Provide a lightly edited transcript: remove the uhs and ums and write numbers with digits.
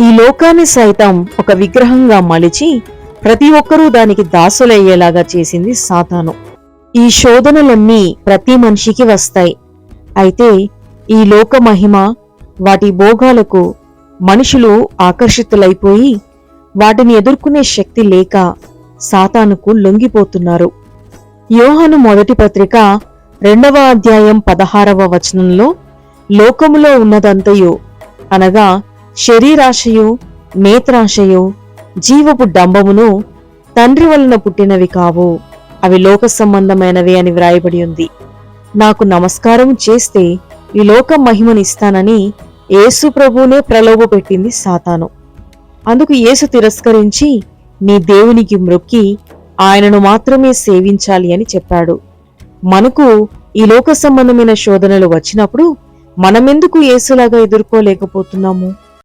ఈ లోకాన్ని సైతం ఒక విగ్రహంగా మలిచి ప్రతి ఒక్కరూ దానికి దాసులయ్యేలాగా చేసింది సాతాను. ఈ శోధనలన్నీ ప్రతి మనిషికి వస్తాయి. అయితే ఈ లోక మహిమ, వాటి భోగాలకు మనుషులు ఆకర్షితులైపోయి వాటిని ఎదుర్కొనే శక్తి లేక సాతానుకు లొంగిపోతున్నారు. యోహాను మొదటి పత్రిక 2వ అధ్యాయం 16వ వచనంలో, లోకములో ఉన్నదంతయు అనగా శరీరాశయు, నేత్రాశయు, జీవపు డంబమును తండ్రి వలన పుట్టినవి కావు, అవి లోక సంబంధమైనవి అని వ్రాయబడి ఉంది. నాకు నమస్కారం చేస్తే ఈ లోక మహిమనిస్తానని యేసు ప్రభువునే ప్రలోభపెట్టింది సాతాను. అందుకు యేసు తిరస్కరించి నీ దేవునికి మ్రొక్కి ఆయనను మాత్రమే సేవించాలి అని చెప్పాడు. మనకు ఈ లోక సంబంధమైన శోధనలు వచ్చినప్పుడు మనమెందుకు యేసులాగా ఎదుర్కోలేకపోతున్నాము?